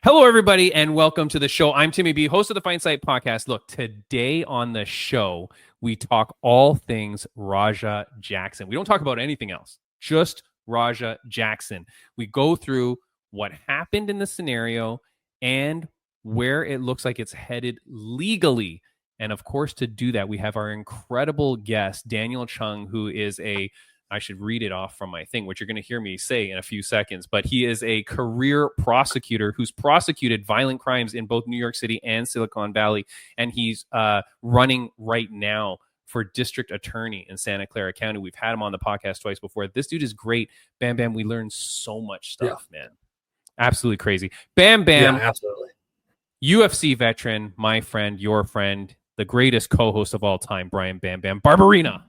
Hello, everybody, and welcome to the show. I'm Timmy B, host of the Findsight Podcast. Look, today on the show, we talk all things Raja Jackson. We don't talk about anything else, just Raja Jackson. We go through what happened in the scenario and where it looks like it's headed legally. And of course, to do that, we have our incredible guest, Daniel Chung, who is I should read it off from my thing, which you're going to hear me say in a few seconds, but he is a career prosecutor who's prosecuted violent crimes in both New York City and Silicon Valley. And he's running right now for district attorney in Santa Clara County. We've had him on the podcast twice before. This dude is great. Bam Bam, we learned so much stuff, man. Absolutely crazy. Bam Bam, yeah, absolutely. UFC veteran, my friend, your friend, the greatest co-host of all time, Brian Bam Bam Barberina.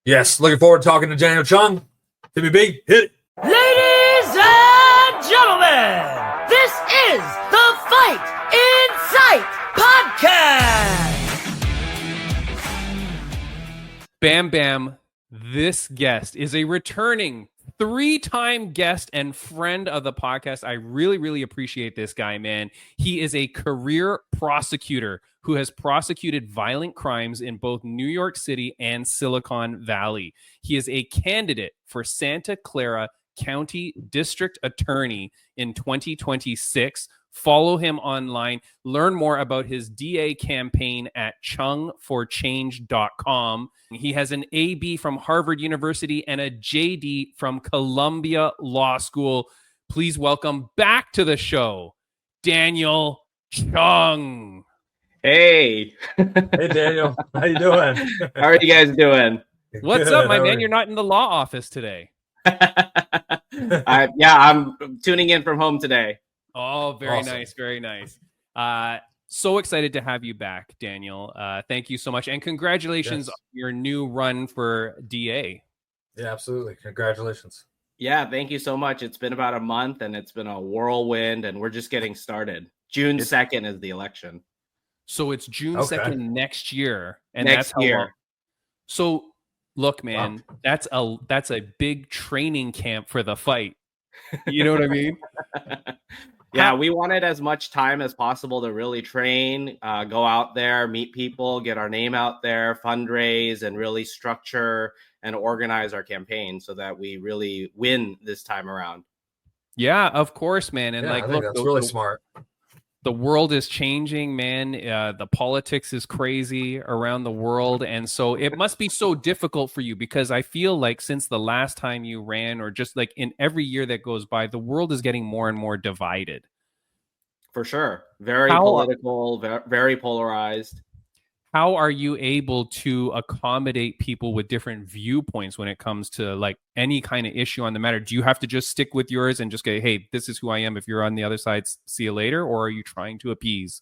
Yes, looking forward to talking to Daniel Chung. Timmy B, hit it. Ladies and gentlemen, this is the Fight Insight Podcast. Bam Bam, this guest is a returning 3-time guest and friend of the podcast. I really, really appreciate this guy, man. He is a career prosecutor who has prosecuted violent crimes in both New York City and Silicon Valley. He is a candidate for Santa Clara County District Attorney in 2026. Follow him online. Learn more about his DA campaign at chungforchange.com. He has an AB from Harvard University and a JD from Columbia Law School. Please welcome back to the show, Daniel Chung. Hey. Hey, Daniel. How you doing? How are you guys doing? What's up, my man? You're not in the law office today. I'm tuning in from home today. Oh, very Awesome. nice. Very nice. So excited to have you back, Daniel. Thank you so much. And congratulations on your new run for DA. Yeah, absolutely. Congratulations. Yeah, thank you so much. It's been about a month and it's been a whirlwind and we're just getting started. June 2nd is the election. So it's June 2nd next year. And next that's year. Long. So look, man, that's a big training camp for the fight. You know what I mean? Yeah, we wanted as much time as possible to really train, go out there, meet people, get our name out there, fundraise, and really structure and organize our campaign so that we really win this time around. Yeah, of course, man. And I think that's really smart. The world is changing, man. The politics is crazy around the world. And so it must be so difficult for you because I feel like since the last time you ran or just like in every year that goes by, the world is getting more and more divided. For sure. Very political, very polarized. How are you able to accommodate people with different viewpoints when it comes to like any kind of issue on the matter? Do you have to just stick with yours and just go, hey, this is who I am. If you're on the other side, see you later. Or are you trying to appease?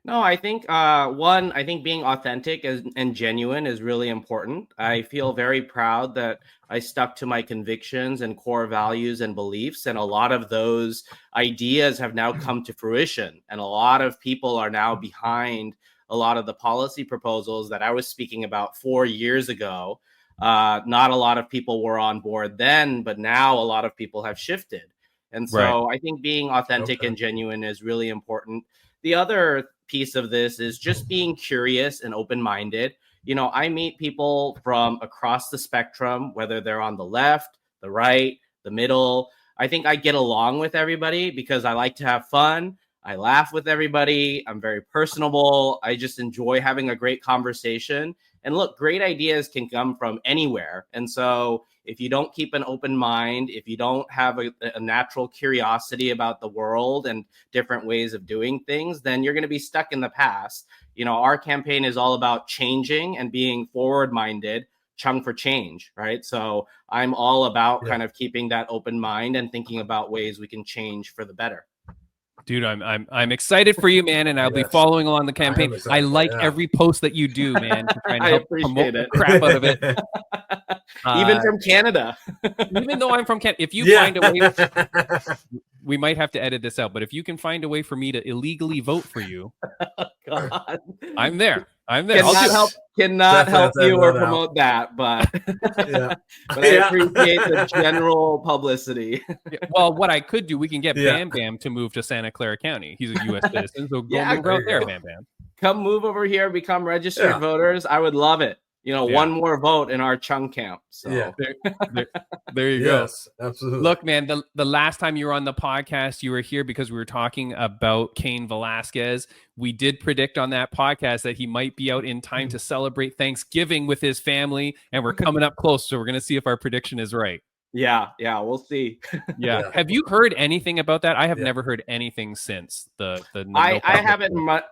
No, I think I think being authentic and genuine is really important. I feel very proud that I stuck to my convictions and core values and beliefs. And a lot of those ideas have now come to fruition. And a lot of people are now behind a lot of the policy proposals that I was speaking about 4 years ago. Not a lot of people were on board then, but now a lot of people have shifted. And so I think being authentic and genuine is really important. The other piece of this is just being curious and open-minded. You know, I meet people from across the spectrum, whether they're on the left, the right, the middle. I think I get along with everybody because I like to have fun. I laugh with everybody. I'm very personable. I just enjoy having a great conversation. And look, great ideas can come from anywhere. And so if you don't keep an open mind, if you don't have a natural curiosity about the world and different ways of doing things, then you're going to be stuck in the past. You know, our campaign is all about changing and being forward-minded, Chung for change, right? So I'm all about kind of keeping that open mind and thinking about ways we can change for the better. Dude, I'm excited for you, man, and I'll be following along the campaign. I like every post that you do, man, to try and help promote the crap out of it. Even from Canada. Even though I'm from Canada, if you find a way, we might have to edit this out, but if you can find a way for me to illegally vote for you, God. I'm there. I'm there. Cannot help you or that promote that, but Yeah. but I appreciate the general publicity. Yeah, well, what I could do, we can get Yeah. Bam Bam to move to Santa Clara County. He's a U.S. citizen, so go Yeah, move there out you there, go. Bam Bam. Come move over here, become registered Yeah. voters. I would love it. Yeah. One more vote in our Chung camp. So Yeah. There you go. Yes, absolutely. Look, man, the last time you were on the podcast, you were here because we were talking about Cain Velasquez. We did predict on that podcast that he might be out in time to celebrate Thanksgiving with his family, and we're coming up close, so we're going to see if our prediction is right. yeah, we'll see. Yeah. Yeah. Have you heard anything about that? I have Yeah. never heard anything since the I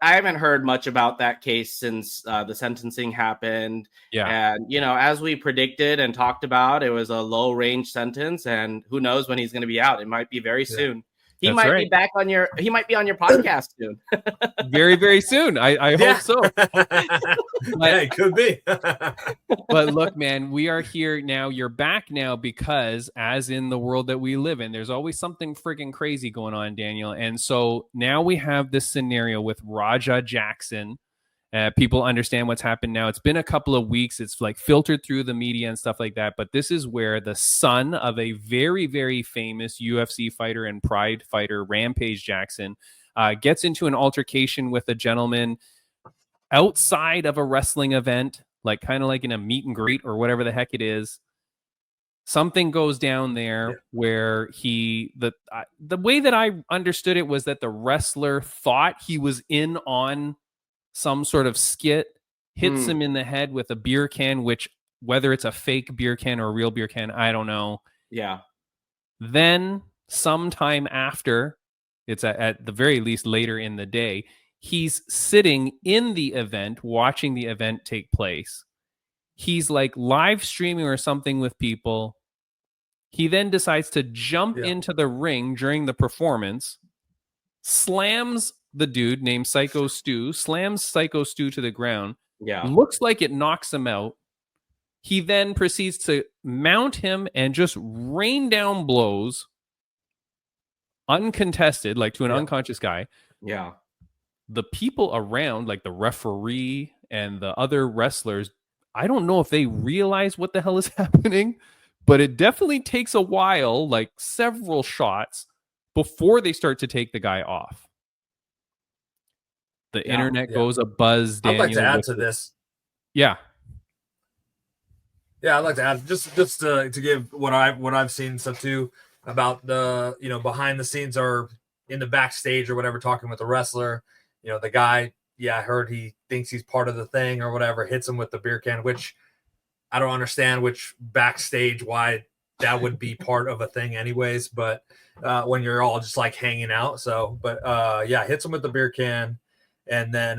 haven't heard much about that case since the sentencing happened. Yeah. And as we predicted and talked about, it was a low range sentence, and who knows when he's going to be out? It might be very soon. He That's might right. be back he might be on your podcast soon. Very, very soon. I hope so. Yeah, it could be. But look, man, we are here now. You're back now because, as in the world that we live in, there's always something freaking crazy going on, Daniel. And so now we have this scenario with Raja Jackson. People understand what's happened now. It's been a couple of weeks. It's like filtered through the media and stuff like that. But this is where the son of a very, very famous UFC fighter and Pride fighter, Rampage Jackson, gets into an altercation with a gentleman outside of a wrestling event, like kind of like in a meet and greet or whatever the heck it is. Something goes down there where the way that I understood it was that the wrestler thought he was in on some sort of skit, hits him in the head with a beer can, which whether it's a fake beer can or a real beer can, I don't know. Yeah. Then sometime after, it's at the very least later in the day, he's sitting in the event, watching the event take place. He's like live streaming or something with people. He then decides to jump into the ring during the performance, slams the dude named Psycho Stu, slams Psycho Stu to the ground. Yeah. Looks like it knocks him out. He then proceeds to mount him and just rain down blows, uncontested, like to an unconscious guy. Yeah. The people around, like the referee and the other wrestlers, I don't know if they realize what the hell is happening, but it definitely takes a while, like several shots, before they start to take the guy off. The internet goes abuzz. I'd like to add to this. Yeah. Yeah, I'd like to add just to give what I've seen stuff too about the behind the scenes or in the backstage or whatever, talking with the wrestler. The guy, I heard he thinks he's part of the thing or whatever, hits him with the beer can, which I don't understand which backstage why that would be part of a thing anyways, but when you're all just like hanging out. So, but hits him with the beer can, and then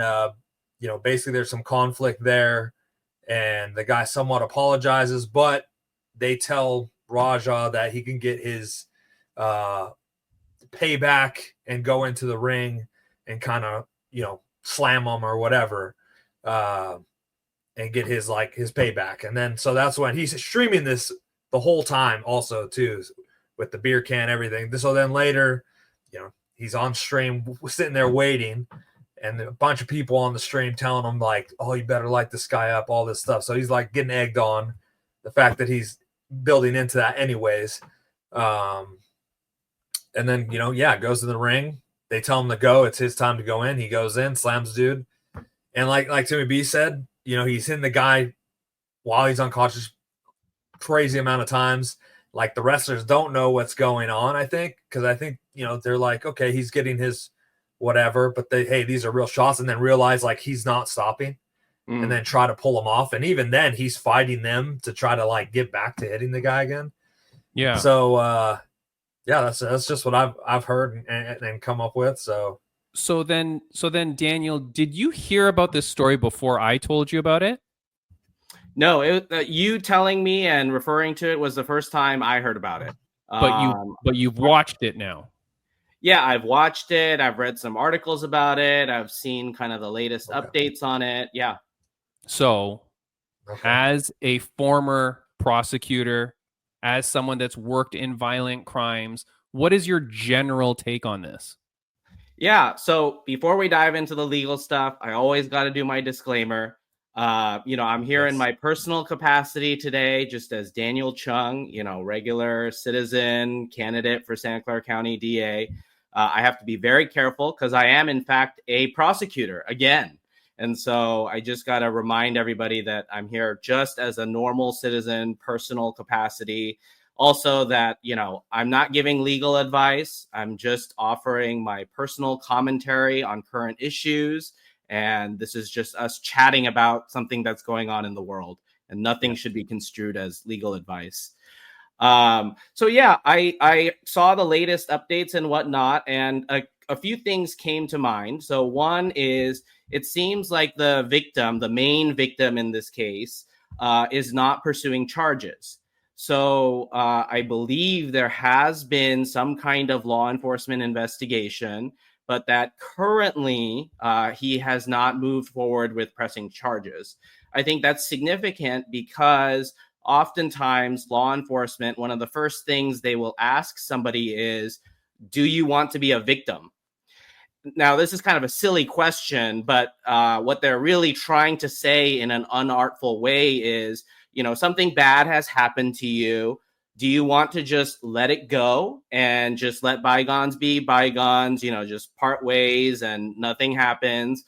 basically there's some conflict there, and the guy somewhat apologizes, but they tell Raja that he can get his payback and go into the ring and kind of slam him or whatever, and get his payback. And then so that's when he's streaming this the whole time also too, with the beer can, everything. So then later, he's on stream sitting there waiting, and a bunch of people on the stream telling him like, oh, you better light this guy up, all this stuff. So he's like getting egged on, the fact that he's building into that anyways. And then, goes to the ring. They tell him to go. It's his time to go in. He goes in, slams dude. And like Timmy B said, he's hitting the guy while he's unconscious crazy amount of times. Like the wrestlers don't know what's going on, I think, because I think, they're like, okay, he's getting his whatever, but these are real shots, and then realize like he's not stopping and then try to pull him off. And even then he's fighting them to try to like get back to hitting the guy again. Yeah. So, that's just what I've heard and come up with. So then Daniel, did you hear about this story before I told you about it? No, you telling me and referring to it was the first time I heard about it. But you've watched it now. Yeah, I've watched it. I've read some articles about it. I've seen kind of the latest updates on it. Yeah. So, as a former prosecutor, as someone that's worked in violent crimes, what is your general take on this? Yeah. So before we dive into the legal stuff, I always got to do my disclaimer. I'm here in Yes. my personal capacity today, just as Daniel Chung, regular citizen candidate for Santa Clara County DA. I have to be very careful because I am, in fact, a prosecutor again. And so I just got to remind everybody that I'm here just as a normal citizen, personal capacity. Also, that, I'm not giving legal advice. I'm just offering my personal commentary on current issues. And this is just us chatting about something that's going on in the world. And nothing should be construed as legal advice. So yeah, I saw the latest updates and whatnot, and a few things came to mind. So one is, it seems like the victim, the main victim in this case, is not pursuing charges. So I believe there has been some kind of law enforcement investigation, but that currently he has not moved forward with pressing charges. I think that's significant because oftentimes law enforcement, one of the first things they will ask somebody is, do you want to be a victim? Now, this is kind of a silly question, but what they're really trying to say in an unartful way is, something bad has happened to you. Do you want to just let it go and just let bygones be bygones, just part ways and nothing happens?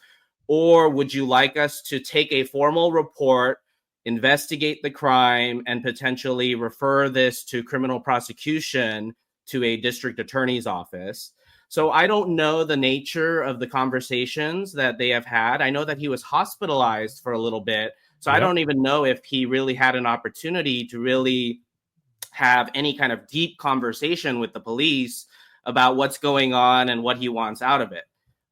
Or would you like us to take a formal report, investigate the crime, and potentially refer this to criminal prosecution to a district attorney's office? So I don't know the nature of the conversations that they have had. I know that he was hospitalized for a little bit. So I don't even know if he really had an opportunity to really have any kind of deep conversation with the police about what's going on and what he wants out of it.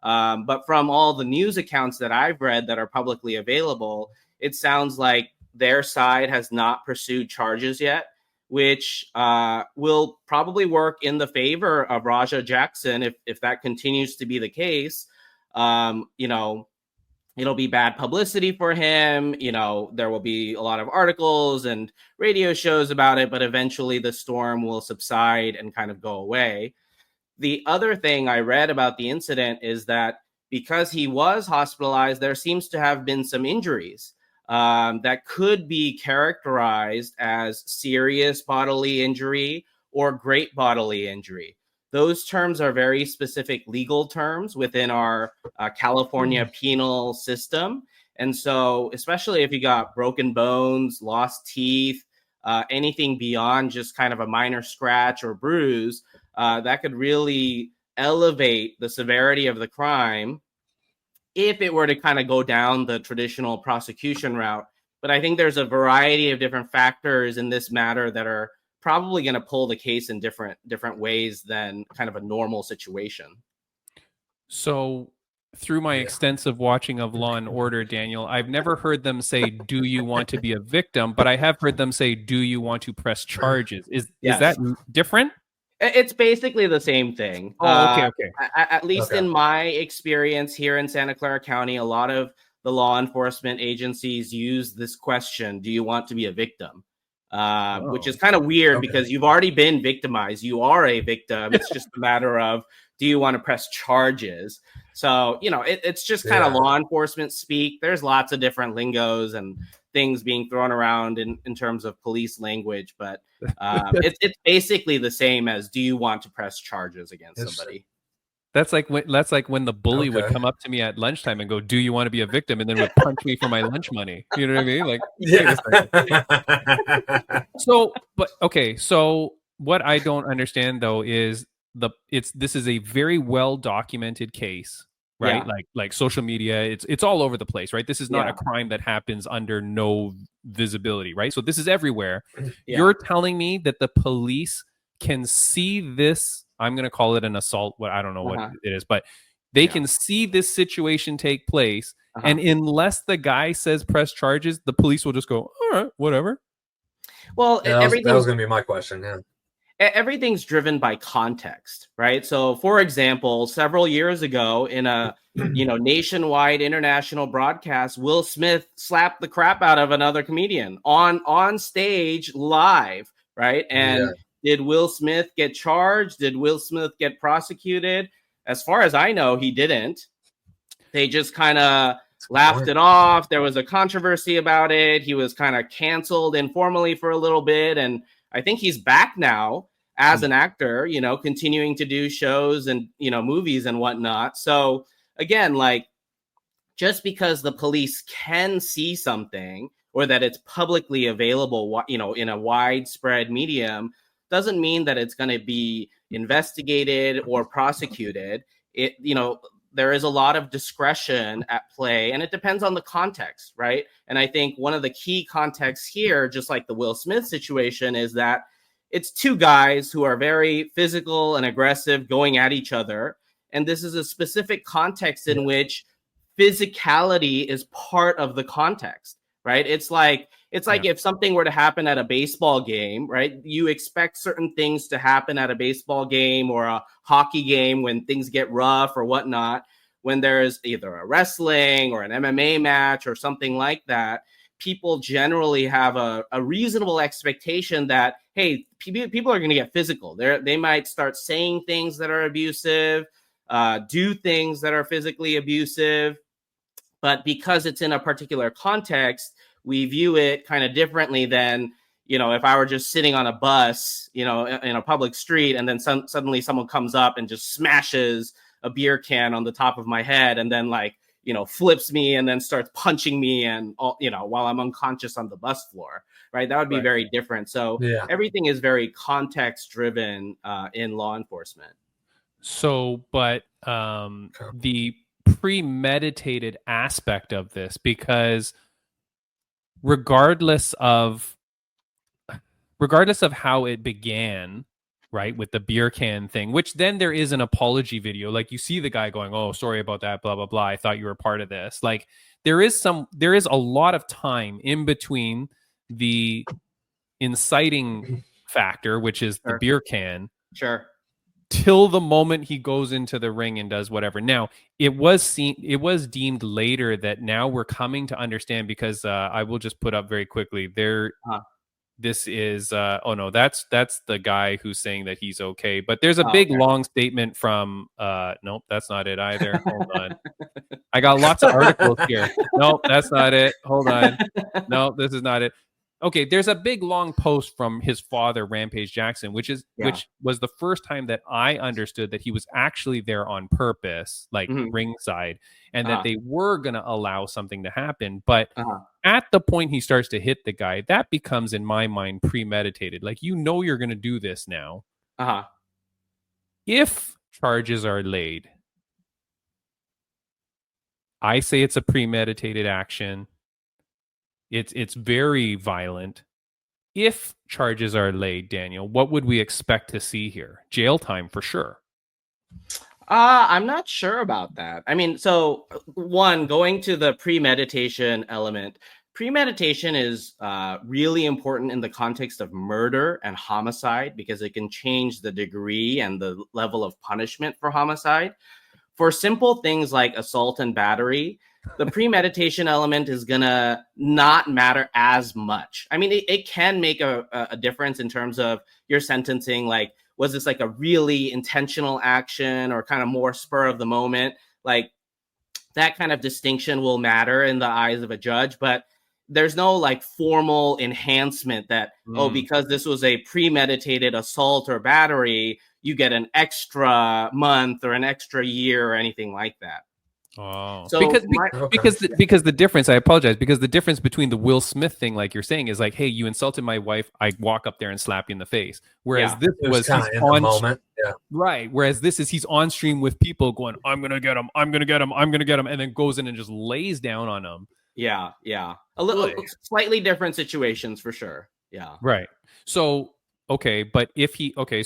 But from all the news accounts that I've read that are publicly available, it sounds like their side has not pursued charges yet, which will probably work in the favor of Raja Jackson if that continues to be the case. It'll be bad publicity for him. There will be a lot of articles and radio shows about it, but eventually the storm will subside and kind of go away. The other thing I read about the incident is that because he was hospitalized, there seems to have been some injuries that could be characterized as serious bodily injury or great bodily injury. Those terms are very specific legal terms within our California penal system. And so, especially if you got broken bones, lost teeth, anything beyond just kind of a minor scratch or bruise, that could really elevate the severity of the crime if it were to kind of go down the traditional prosecution route. But I think there's a variety of different factors in this matter that are probably going to pull the case in different ways than kind of a normal situation. So through my extensive watching of Law and Order, Daniel, I've never heard them say, do you want to be a victim? But I have heard them say, do you want to press charges? Is that different? It's basically the same thing. Oh, okay. At least in my experience here in Santa Clara County, a lot of the law enforcement agencies use this question, do you want to be a victim? Which is kind of weird because you've already been victimized. You are a victim. It's just a matter of, do you want to press charges? So, it's just kind of law enforcement speak. There's lots of different lingos and things being thrown around in terms of police language, but it's basically the same as, do you want to press charges against somebody? That's like when the bully would come up to me at lunchtime and go, do you want to be a victim? And then would punch me for my lunch money. You know what I mean? Like, So what I don't understand though is this is a very well documented case, right? Like social media, it's all over the place, right? This is not a crime that happens under no visibility, right? So this is everywhere. You're telling me that the police can see this, I'm going to call it an assault, I don't know what it is, but they can see this situation take place, and unless the guy says press charges, the police will just go, all right, whatever. Well, that was going to be my question. Everything's driven by context, right? So, for example, several years ago in a nationwide international broadcast, Will Smith slapped the crap out of another comedian on stage live, right? And did Will Smith get charged? Did Will Smith get prosecuted? as far as I know, he didn't. They just kind of laughed it off. There was a controversy about it. He was kind of canceled informally for a little bit. And I think he's back now as an actor, you know, continuing to do shows and, you know, movies and whatnot. So again, like, just because the police can see something or that it's publicly available, you know, in a widespread medium, doesn't mean that it's going to be investigated or prosecuted. It, you know, there is a lot of discretion at play, and it depends on the context, right? And I think one of the key contexts here, just like the Will Smith situation, is that it's two guys who are very physical and aggressive going at each other. And this is a specific context in which physicality is part of the context, right? It's like if something were to happen at a baseball game, right? You expect certain things to happen at a baseball game or a hockey game when things get rough or whatnot. When there's either a wrestling or an MMA match or something like that, people generally have a reasonable expectation that, hey, people are going to get physical. They might start saying things that are abusive, do things that are physically abusive. But because it's in a particular context, we view it kind of differently than, you know, if I were just sitting on a bus, you know, in a public street, and then suddenly someone comes up and just smashes a beer can on the top of my head and then, like, you know, flips me and then starts punching me and, you know, while I'm unconscious on the bus floor, right? That would be very different. So everything is very context driven in law enforcement. So, but the premeditated aspect of this, because regardless of how it began, right, with the beer can thing, which then there is an apology video, like you see the guy going, oh, sorry about that, blah blah blah, I thought you were part of this. Like there is a lot of time in between the inciting factor, which is the beer can, till the moment he goes into the ring and does whatever. Now, it was deemed later that now we're coming to understand, because I will just put up very quickly there. This is oh no, that's the guy who's saying that he's okay. But there's a big long statement from nope, that's not it either. Hold on. I got lots of articles here. Nope, that's not it. Hold on. No, this is not it. Okay, there's a big long post from his father, Rampage Jackson, which was the first time that I understood that he was actually there on purpose, like ringside, and that they were going to allow something to happen. But at the point he starts to hit the guy, that becomes, in my mind, premeditated. Like, you know, you're going to do this now. If charges are laid, I say it's a premeditated action. It's very violent. If charges are laid, Daniel, what would we expect to see here? Jail time for sure. I'm not sure about that. I mean, so one, going to the premeditation element, premeditation is really important in the context of murder and homicide, because it can change the degree and the level of punishment for homicide. For simple things like assault and battery, the premeditation element is going to not matter as much. I mean, it can make a difference in terms of your sentencing. Like, was this like a really intentional action or kind of more spur of the moment? Like, that kind of distinction will matter in the eyes of a judge, but there's no like formal enhancement that, oh, because this was a premeditated assault or battery, you get an extra month or an extra year or anything like that. Oh, so because the difference, I apologize, because the difference between the Will Smith thing, like you're saying, is like, hey, you insulted my wife, I walk up there and slap you in the face. Whereas this was he's in the moment. Right. Whereas this is he's on stream with people going, I'm gonna get him, I'm gonna get him, I'm gonna get him, and then goes in and just lays down on them. Yeah. A little slightly different situations for sure. Yeah. Right. So okay, but if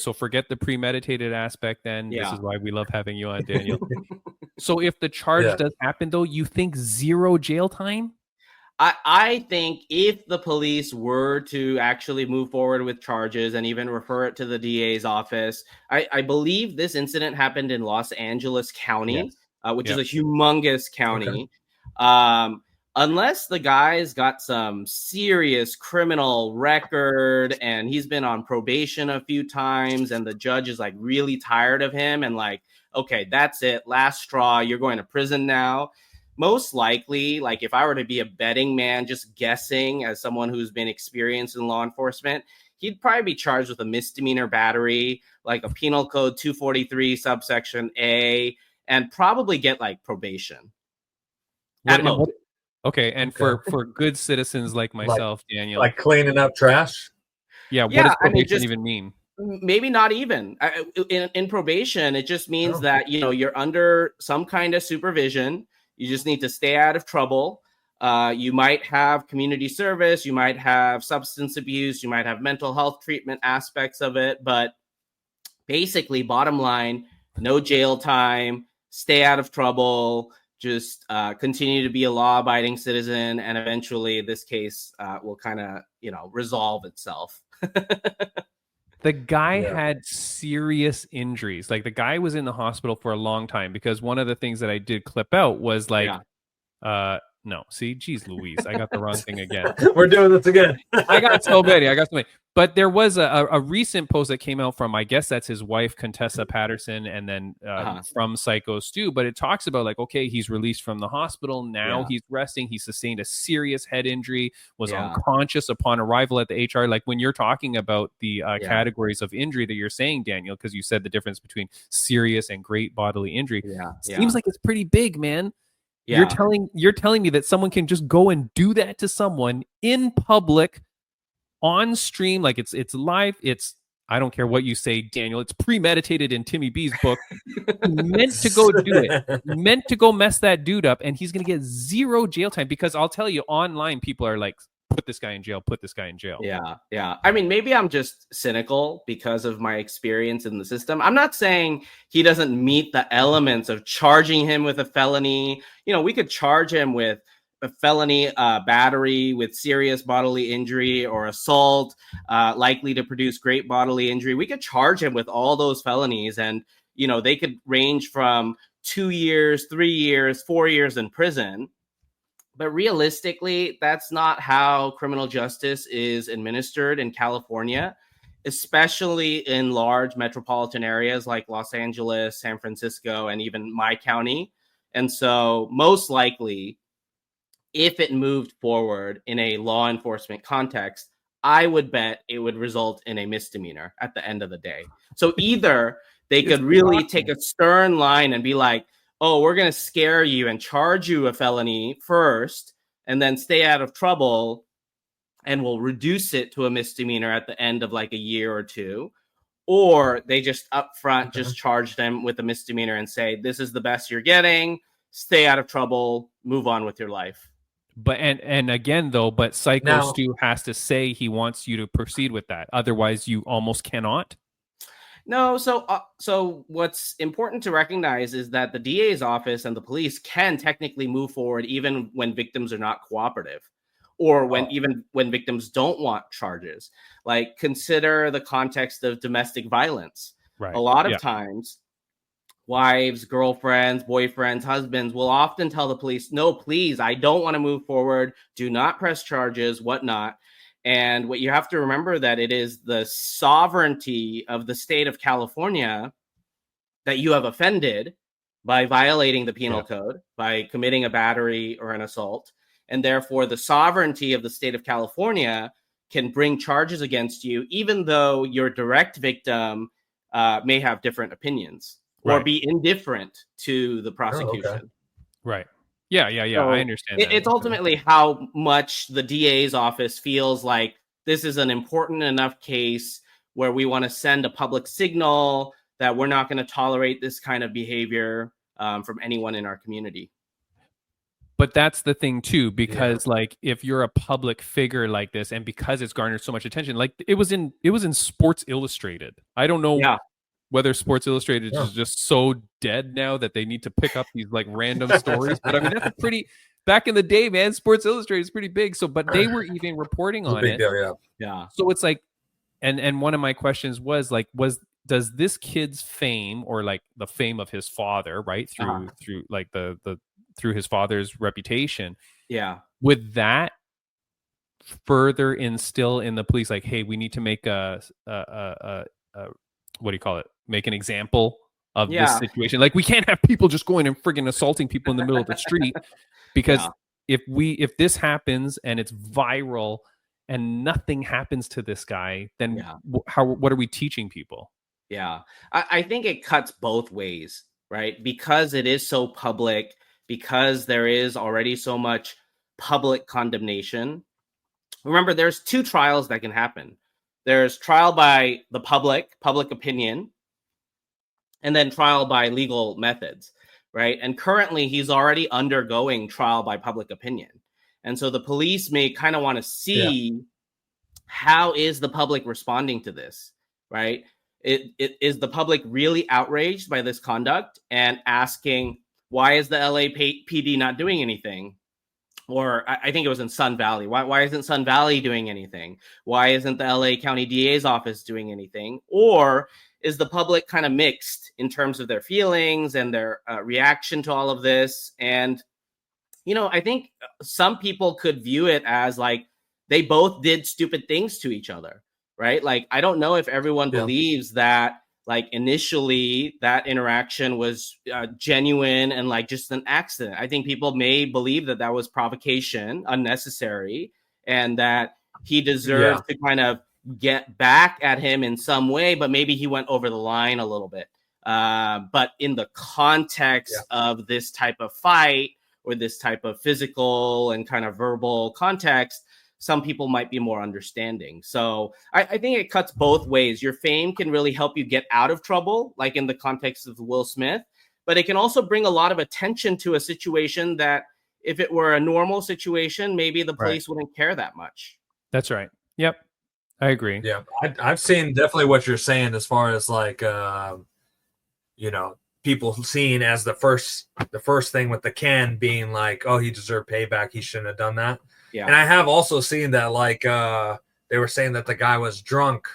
so forget the premeditated aspect then. This is why we love having you on, Daniel. So if the charge does happen, though, you think 0 jail time? I think if the police were to actually move forward with charges and even refer it to the DA's office, I believe this incident happened in Los Angeles County, which is a humongous county. unless the guy's got some serious criminal record and he's been on probation a few times and the judge is like really tired of him and like, okay, that's it, last straw, you're going to prison now. Most likely, like if I were to be a betting man, just guessing as someone who's been experienced in law enforcement, he'd probably be charged with a misdemeanor battery, like a penal code 243 subsection A, and probably get like probation. Okay, and for good citizens like myself, Daniel, like cleaning up trash. Yeah, what does probation even mean? Maybe not even. In probation, it just means that you're under some kind of supervision. You just need to stay out of trouble. You might have community service, you might have substance abuse, you might have mental health treatment aspects of it, but basically, bottom line, no jail time, stay out of trouble. Just continue to be a law-abiding citizen, and eventually this case will kind of, resolve itself. The guy had serious injuries. Like the guy was in the hospital for a long time because one of the things that I did clip out was like, no, see, geez, Louise, I got the wrong thing again. We're doing this again. I got so many. But there was a recent post that came out from, I guess that's his wife, Contessa Patterson, and then from Psycho Stu. But it talks about like, okay, he's released from the hospital. Now he's resting. He sustained a serious head injury, was unconscious upon arrival at the HR. Like when you're talking about the categories of injury that you're saying, Daniel, because you said the difference between serious and great bodily injury. Seems like it's pretty big, man. Yeah. You're telling me that someone can just go and do that to someone in public, on stream, like it's live. It's, I don't care what you say, Daniel. It's premeditated in Timmy B's book. Meant to go do it. Meant to go mess that dude up, and he's gonna get 0 jail time because I'll tell you, online people are like, put this guy in jail. Put this guy in jail. Yeah. I mean, maybe I'm just cynical because of my experience in the system. I'm not saying he doesn't meet the elements of charging him with a felony. We could charge him with a felony battery with serious bodily injury or assault likely to produce great bodily injury. We could charge him with all those felonies, and they could range from 2 years, 3 years, 4 years in prison. But realistically, that's not how criminal justice is administered in California, especially in large metropolitan areas like Los Angeles, San Francisco, and even my county. And so most likely, if it moved forward in a law enforcement context, I would bet it would result in a misdemeanor at the end of the day. So either they could really take a stern line and be like, oh, we're going to scare you and charge you a felony first and then stay out of trouble, and we'll reduce it to a misdemeanor at the end of like a year or two. Or they just upfront just charge them with a misdemeanor and say, this is the best you're getting, stay out of trouble, move on with your life. But and again though, but Psycho Stu has to say he wants you to proceed with that. Otherwise you almost cannot. No, so what's important to recognize is that the DA's office and the police can technically move forward even when victims are not cooperative, or when victims don't want charges. Like consider the context of domestic violence. Right. A lot of times, wives, girlfriends, boyfriends, husbands will often tell the police, no, please, I don't want to move forward. Do not press charges, whatnot. And what you have to remember that it is the sovereignty of the state of California that you have offended by violating the penal code, by committing a battery or an assault. And therefore, the sovereignty of the state of California can bring charges against you, even though your direct victim may have different opinions or be indifferent to the prosecution. Oh, okay. Right. Yeah. So I understand. It's ultimately how much the DA's office feels like this is an important enough case where we want to send a public signal that we're not going to tolerate this kind of behavior from anyone in our community. But that's the thing too, because like if you're a public figure like this, and because it's garnered so much attention, like it was in Sports Illustrated. I don't know whether Sports Illustrated is just so dead now that they need to pick up these like random stories. But I mean, that's a pretty, back in the day, man, Sports Illustrated is pretty big. So, but they were even reporting on it. Yeah. So it's like, and one of my questions was like, does this kid's fame, or like the fame of his father, right? Through like through his father's reputation, Yeah. Would that further instill in the police, like, hey, we need to make a what do you call it? Make an example of this Yeah. situation. Like, we can't have people just going and friggin' assaulting people in the middle of the street, because Yeah. if this happens and it's viral and nothing happens to this guy, then Yeah. what are we teaching people? Yeah. I think it cuts both ways, right? Because it is so public, because there is already so much public condemnation. Remember, there's two trials that can happen. There's trial by the public opinion, and then trial by legal methods, right? And currently he's already undergoing trial by public opinion. And so the police may kind of want to see how is the public responding to this, right? It is the public really outraged by this conduct and asking, why is the LAPD not doing anything? Or I think it was in Sun Valley. Why isn't Sun Valley doing anything? Why isn't the LA County DA's office doing anything? Or is the public kind of mixed in terms of their feelings and their reaction to all of this? And, I think some people could view it as like they both did stupid things to each other, right? Like, I don't know if everyone believes that, like, initially that interaction was genuine and like just an accident. I think people may believe that that was provocation, unnecessary, and that he deserved to kind of get back at him in some way, but maybe he went over the line a little bit. But in the context of this type of fight or this type of physical and kind of verbal context, some people might be more understanding. So I think it cuts both ways. Your fame can really help you get out of trouble, like in the context of Will Smith, but it can also bring a lot of attention to a situation that if it were a normal situation, maybe the police wouldn't care that much. That's right. Yep. I agree. Yeah. I've seen definitely what you're saying as far as like, people seeing as the first thing with the can being like, oh, he deserved payback. He shouldn't have done that. Yeah. And I have also seen that, like, they were saying that the guy was drunk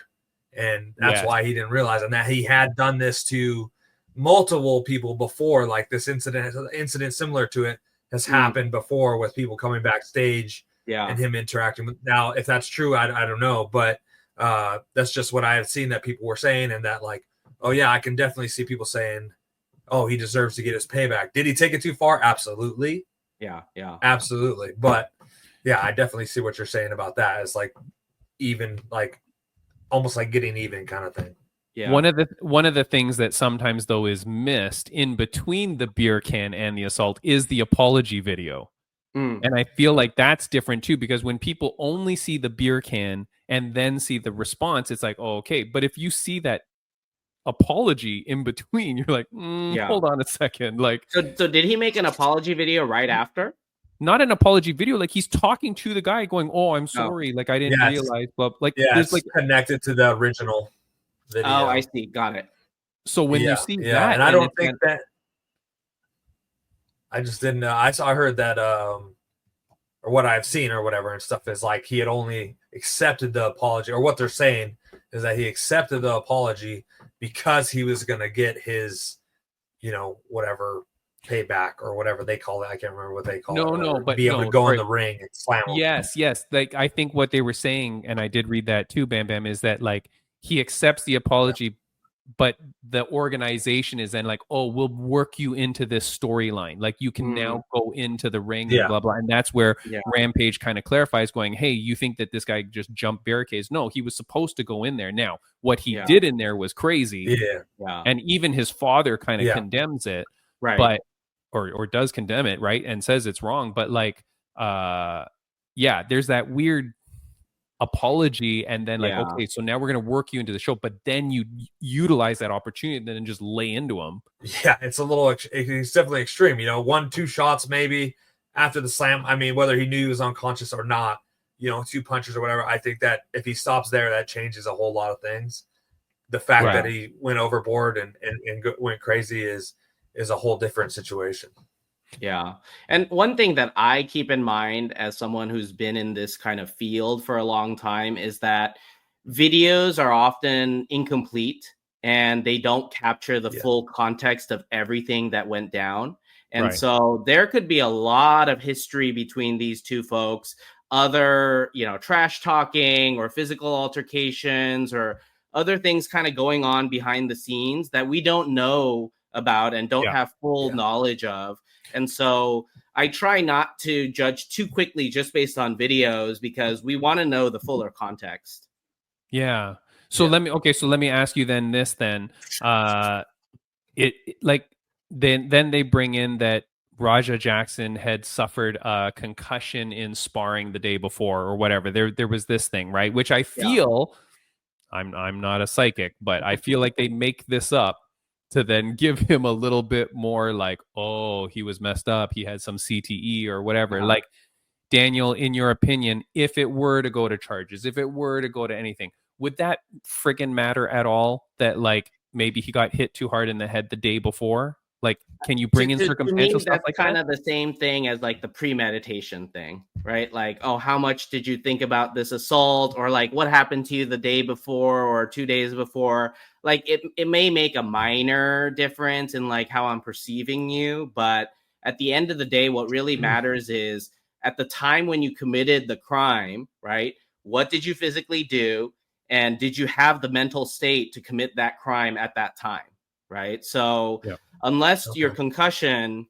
and that's why he didn't realize, and that he had done this to multiple people before. Like, this incident similar to it has happened before with people coming backstage and him interacting with. Now, if that's true, I don't know, but that's just what I have seen that people were saying, and that, like, oh yeah, I can definitely see people saying, oh, he deserves to get his payback. Did he take it too far? Absolutely. Yeah. Absolutely. But yeah, I definitely see what you're saying about that. It's like even, like, almost like getting even kind of thing. Yeah. One of the things that sometimes, though, is missed in between the beer can and the assault is the apology video. And I feel like that's different too, because when people only see the beer can and then see the response, it's like, oh, okay. But if you see that apology in between, you're like, hold on a second. Like, so did he make an apology video right after? Not an apology video. Like, he's talking to the guy going, oh, I'm sorry. Like, I didn't realize. But like, it's like connected to the original video. Oh, I see. Got it. So when you see that, and I don't think that, I just didn't know. I heard that, or what I've seen or whatever and stuff, is like he had only accepted the apology, or what they're saying is that he accepted the apology because he was going to get his, whatever payback or whatever they call it. I can't remember what they call it. No, but be able to go in the ring and slam him. Yes. Like, I think what they were saying, and I did read that too, Bam Bam, is that, like, he accepts the apology, but the organization is then like, oh, we'll work you into this storyline. Like, you can now go into the ring and blah, blah. And that's where Rampage kind of clarifies, going, hey, you think that this guy just jumped barricades? No, he was supposed to go in there. Now, what he did in there was crazy. Yeah. And even his father kind of condemns it. Right. But or does condemn it, right? And says it's wrong. But like, there's that weird apology, and then like, okay, so now we're going to work you into the show, but then you utilize that opportunity and then just lay into him. Yeah, it's definitely extreme. 1-2 shots maybe after the slam. I mean, whether he knew he was unconscious or not, 2 punches or whatever. I think that if he stops there, that changes a whole lot of things. The fact that he went overboard and went crazy is a whole different situation. Yeah. And one thing that I keep in mind as someone who's been in this kind of field for a long time is that videos are often incomplete and they don't capture the full context of everything that went down. And Right. so there could be a lot of history between these two folks, other, trash talking or physical altercations or other things kind of going on behind the scenes that we don't know about and don't Yeah. have full knowledge of. And so I try not to judge too quickly just based on videos because we want to know the fuller context. Yeah. So let me ask you then this then. Then they bring in that Raja Jackson had suffered a concussion in sparring the day before or whatever. There was this thing, right? Which I feel I'm not a psychic, but I feel like they make this up to then give him a little bit more like, oh, he was messed up, he had some CTE or whatever. Like, Daniel, in your opinion, if it were to go to charges, if it were to go to anything, would that friggin' matter at all? That like maybe he got hit too hard in the head the day before? Like, can you bring in circumstantial stuff like that? That's kind of the same thing as like the premeditation thing, right? Like, oh, how much did you think about this assault? Or like, what happened to you the day before or 2 days before? Like, it may make a minor difference in like how I'm perceiving you. But at the end of the day, what really matters is at the time when you committed the crime, right? What did you physically do? And did you have the mental state to commit that crime at that time, right? So unless your concussion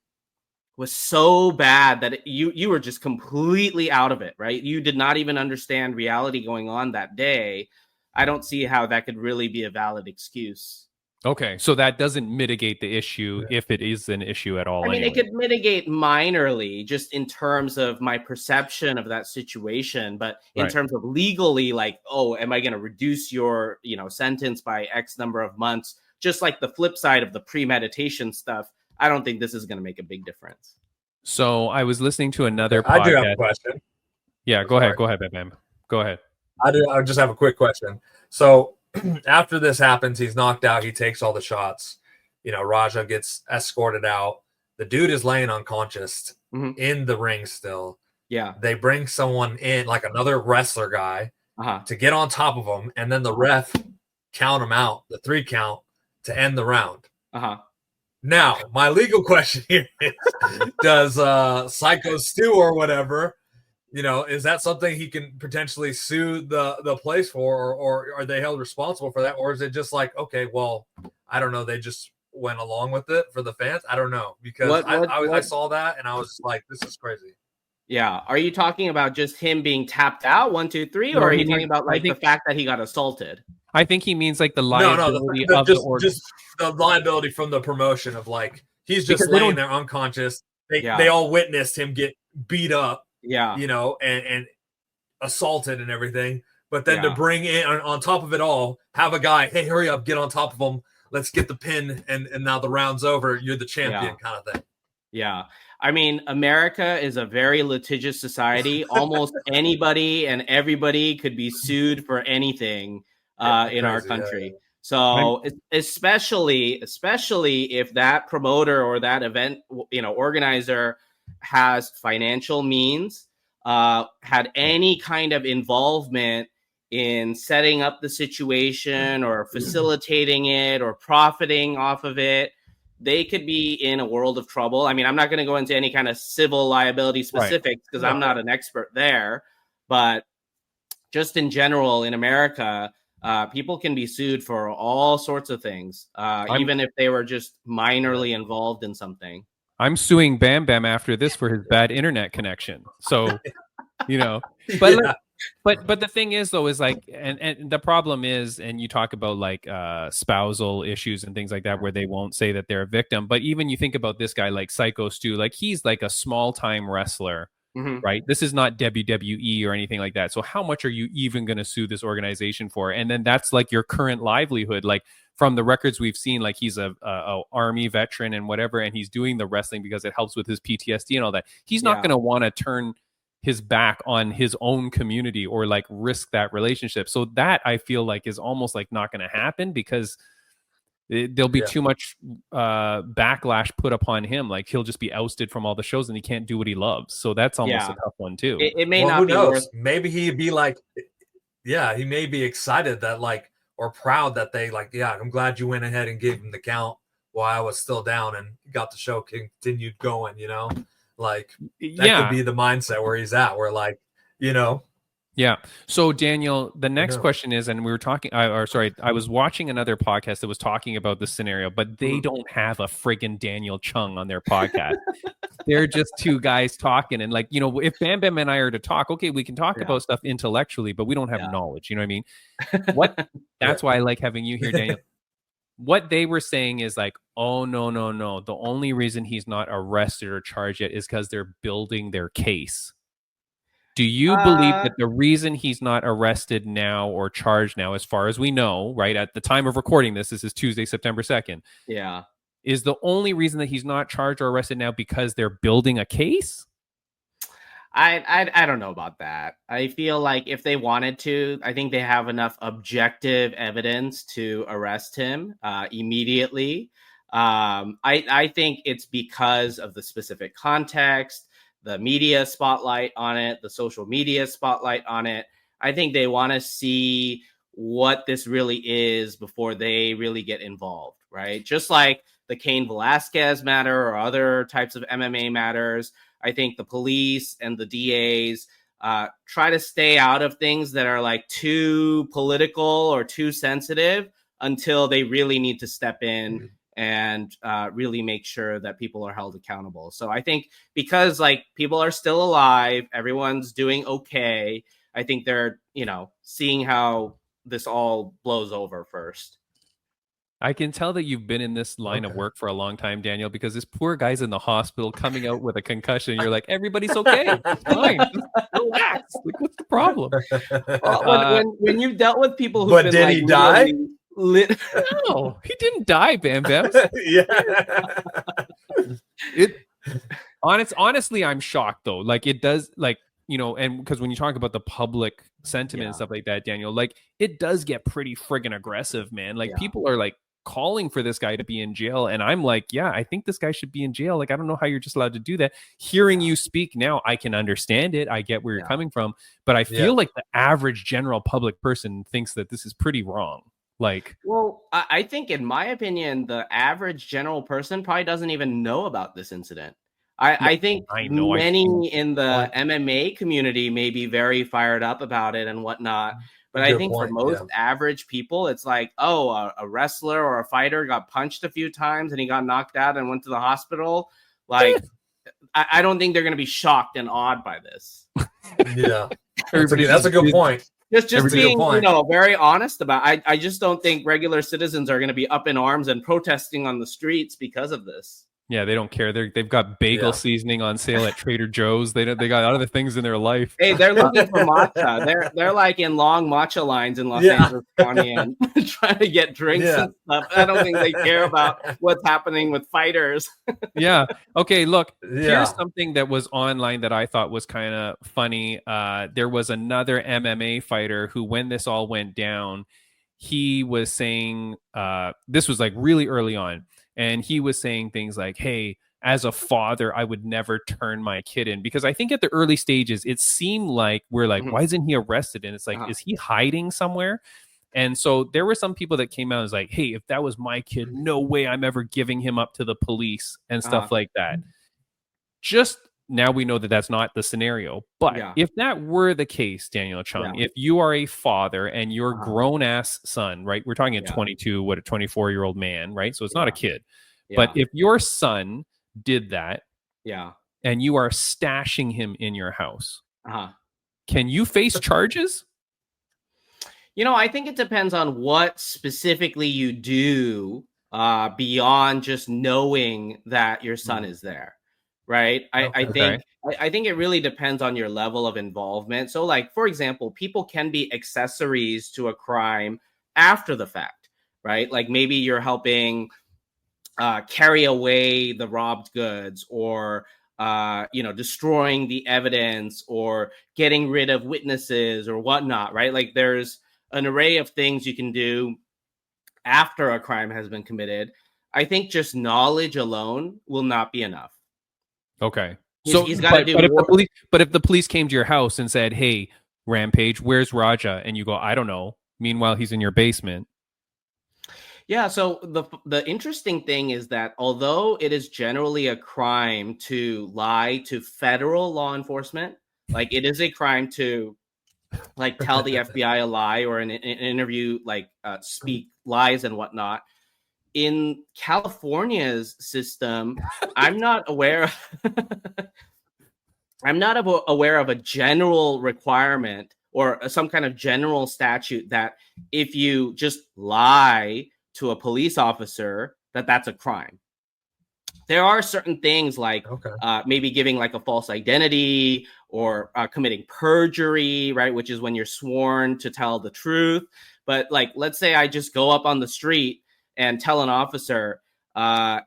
was so bad that you were just completely out of it, right? You did not even understand reality going on that day. I don't see how that could really be a valid excuse. Okay, so that doesn't mitigate the issue if it is an issue at all. I mean, anyway. It could mitigate minorly just in terms of my perception of that situation, but in terms of legally, like, oh, am I going to reduce your, sentence by X number of months? Just like the flip side of the premeditation stuff, I don't think this is going to make a big difference. So I was listening to another podcast. I do have a question. Yeah, go ahead, Bam. Go ahead. I just have a quick question. So after this happens, he's knocked out. He takes all the shots. Raja gets escorted out. The dude is laying unconscious in the ring still. Yeah. They bring someone in, like another wrestler guy, to get on top of him, and then the ref count him out, the 3 count, to end the round. Now, my legal question here is, does Psycho Stu or whatever, is that something he can potentially sue the place for, or are they held responsible for that? Or is it just like, okay, well, I don't know, they just went along with it for the fans? I don't know, because I saw that and I was like, this is crazy. Yeah. Are you talking about just him being tapped out, 1, 2, 3, or are you talking about like the fact that he got assaulted? I think he means like the liability of the order. Just the liability from the promotion of like, he's just laying there unconscious. They all witnessed him get beat up. And assaulted and everything, but then to bring in on top of it all, have a guy, hey, hurry up, get on top of him, let's get the pin, and now the round's over, you're the champion, kind of thing. I mean, America is a very litigious society. Almost anybody and everybody could be sued for anything in our country. So especially if that promoter or that event organizer has financial means, had any kind of involvement in setting up the situation or facilitating it or profiting off of it, they could be in a world of trouble. I mean, I'm not going to go into any kind of civil liability specifics because I'm not an expert there, but just in general in America, people can be sued for all sorts of things, even if they were just minorly involved in something. I'm suing Bam Bam after this for his bad internet connection. So, but the thing is though, is like, and the problem is, and you talk about like spousal issues and things like that, where they won't say that they're a victim. But even you think about this guy like Psycho Stu, like he's like a small time wrestler, right? This is not WWE or anything like that. So how much are you even going to sue this organization for? And then that's like your current livelihood. Like from the records we've seen, like he's a army veteran and whatever, and he's doing the wrestling because it helps with his PTSD and all that. He's not going to want to turn his back on his own community or like risk that relationship. So that I feel like is almost like not going to happen because there'll be too much backlash put upon him. Like he'll just be ousted from all the shows and he can't do what he loves. So that's almost a tough one too. It may not be worth. Maybe he'd be like, he may be excited that like, or proud that they like, I'm glad you went ahead and gave him the count, while I was still down and got the show continued going, like that could be the mindset where he's at, where like, Yeah. So Daniel, the next question is, and we were talking, I was watching another podcast that was talking about this scenario, but they don't have a friggin' Daniel Chung on their podcast. They're just two guys talking. And like, if Bam Bam and I are to talk, okay, we can talk about stuff intellectually, but we don't have knowledge. You know what I mean? That's why I like having you here, Daniel. What they were saying is like, oh, no. The only reason he's not arrested or charged yet is because they're building their case. Do you believe that the reason he's not arrested now or charged now, as far as we know, right, at the time of recording this is Tuesday, September 2nd. Yeah. Is the only reason that he's not charged or arrested now because they're building a case? I don't know about that. I feel like if they wanted to, I think they have enough objective evidence to arrest him immediately. I think it's because of the specific context, the media spotlight on it, the social media spotlight on it. I think they want to see what this really is before they really get involved, right? Just like the Cain Velasquez matter or other types of MMA matters, I think the police and the DAs try to stay out of things that are like too political or too sensitive until they really need to step in and really make sure that people are held accountable. So I think because like people are still alive, everyone's doing okay. I think they're, seeing how this all blows over first. I can tell that you've been in this line of work for a long time, Daniel, because this poor guy's in the hospital coming out with a concussion. You're like, everybody's okay. It's fine. Just relax. Like, what's the problem? When you've dealt with people who've but been did he die? No, he didn't die, Bam Bam. Honestly, I'm shocked though. Like it does, like, and because when you talk about the public sentiment and stuff like that, Daniel, like it does get pretty friggin' aggressive, man. Like people are like calling for this guy to be in jail, and I'm like, yeah, I think this guy should be in jail. Like I don't know how you're just allowed to do that. Hearing you speak now, I can understand it. I get where you're coming from, but I feel like the average general public person thinks that this is pretty wrong. Like, well, I think in my opinion, the average general person probably doesn't even know about this incident. I think many in the MMA community may be very fired up about it and whatnot. But I think for most average people, it's like, oh, a wrestler or a fighter got punched a few times and he got knocked out and went to the hospital. Like, I don't think they're going to be shocked and awed by this. Yeah, that's a good point. Just being, very honest about it. I just don't think regular citizens are going to be up in arms and protesting on the streets because of this. Yeah, they don't care. They've got bagel seasoning on sale at Trader Joe's. They got other things in their life. Hey, they're looking for matcha. They're like in long matcha lines in Los Angeles County and trying to get drinks and stuff. I don't think they care about what's happening with fighters. Yeah. Okay, look, here's something that was online that I thought was kind of funny. There was another MMA fighter who, when this all went down, he was saying, this was like really early on, and he was saying things like, hey, as a father, I would never turn my kid in. Because I think at the early stages, it seemed like we're like, why isn't he arrested? And it's like, is he hiding somewhere? And so there were some people that came out and was like, hey, if that was my kid, no way I'm ever giving him up to the police and stuff like that. Just now we know that that's not the scenario. But if that were the case, Daniel Chung, if you are a father and your grown-ass son, right? We're talking a 24-year-old man, right? So it's not a kid. But if your son did that and you are stashing him in your house, can you face charges? I think it depends on what specifically you do beyond just knowing that your son is there. Right. I think it really depends on your level of involvement. So like, for example, people can be accessories to a crime after the fact, right? Like maybe you're helping carry away the robbed goods or, destroying the evidence or getting rid of witnesses or whatnot, right? Like there's an array of things you can do after a crime has been committed. I think just knowledge alone will not be enough. Okay. So he's got to do but if the police came to your house and said, hey, Rampage, where's Raja? And you go, I don't know. Meanwhile, he's in your basement. Yeah, so the interesting thing is that although it is generally a crime to lie to federal law enforcement, like it is a crime to like tell the FBI a lie or in an interview, like speak lies and whatnot. In California's system, I'm not aware. I'm not aware of a general requirement or some kind of general statute that if you just lie to a police officer, that's a crime. There are certain things like maybe giving like a false identity or committing perjury, right? Which is when you're sworn to tell the truth. But like, let's say I just go up on the street and tell an officer,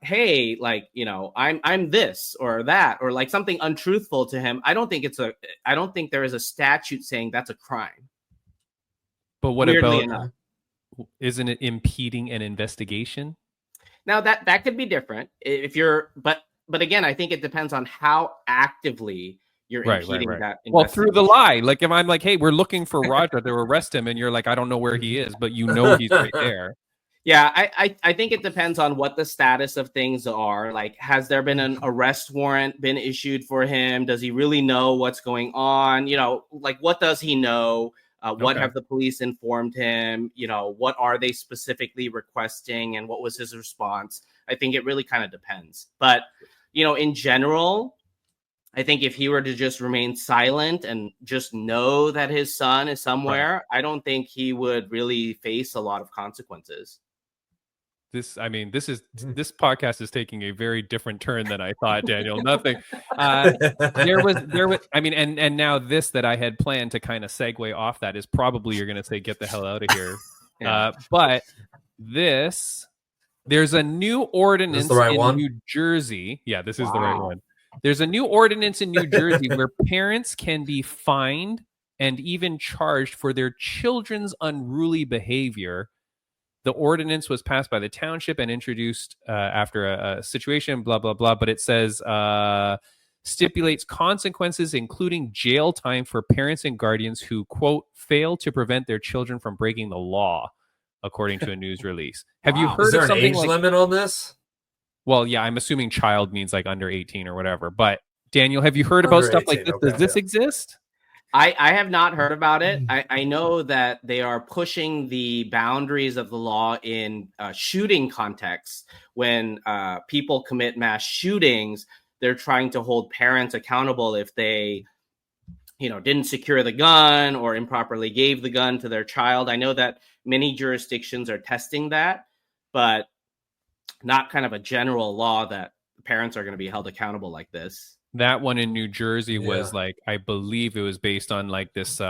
hey, like, you know, I'm this or that, or like something untruthful to him. I don't think there is a statute saying that's a crime. But what Weirdly about, enough. isn't it impeding an investigation? Now that could be different if you're, but again, I think it depends on how actively you're impeding that. Well, through the lie, like if I'm like, hey, we're looking for Roger to arrest him, and you're like, I don't know where he is, but you know he's right there. Yeah, I think it depends on what the status of things are. Like, has there been an arrest warrant been issued for him? Does he really know what's going on? You know, like what does he know? What have the police informed him? You know, what are they specifically requesting and what was his response? I think it really kind of depends. But, you know, in general, I think if he were to just remain silent and just know that his son is somewhere, I don't think he would really face a lot of consequences. This podcast is taking a very different turn than I thought, Daniel. Nothing. There was. I mean, and now this that I had planned to kind of segue off that is probably you're going to say, "Get the hell out of here." But there's a new ordinance in New Jersey. Yeah, this is the right one. There's a new ordinance in New Jersey where parents can be fined and even charged for their children's unruly behavior. The ordinance was passed by the township and introduced after a situation, blah, blah, blah. But it says stipulates consequences, including jail time for parents and guardians who, quote, fail to prevent their children from breaking the law, according to a news release. Have you heard of something age limit on this? Well, yeah, I'm assuming child means like under 18 or whatever. But Daniel, have you heard about stuff like this? Does this exist? I have not heard about it. I know that they are pushing the boundaries of the law in shooting contexts. When people commit mass shootings, they're trying to hold parents accountable if they, you know, didn't secure the gun or improperly gave the gun to their child. I know that many jurisdictions are testing that, but not kind of a general law that parents are going to be held accountable like this. That one in New Jersey was like, I believe it was based on like this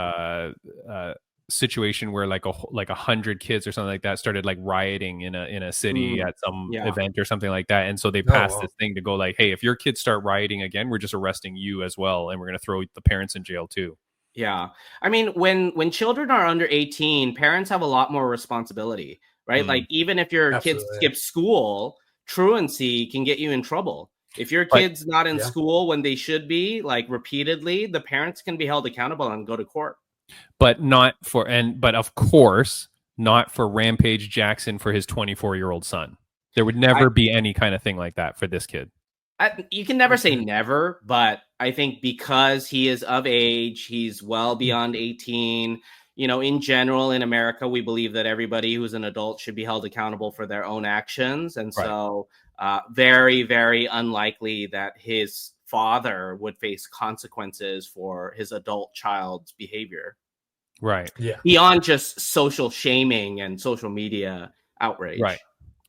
situation where like 100 kids or something like that started like rioting in a city at some event or something like that, and so they passed this thing to go like, hey, if your kids start rioting again, we're just arresting you as well, and we're going to throw the parents in jail too. Yeah, I mean, when children are under 18, parents have a lot more responsibility, right? Like even if your kids skip school, truancy can get you in trouble. If your kid's not in school when they should be, like repeatedly, the parents can be held accountable and go to court. But of course, not for Rampage Jackson for his 24-year-old son. There would never be any kind of thing like that for this kid. You can never say never, but I think because he is of age, he's well beyond 18. You know, in general, in America, we believe that everybody who's an adult should be held accountable for their own actions. And so very, very unlikely that his father would face consequences for his adult child's behavior. Right. Yeah. Beyond just social shaming and social media outrage. Right.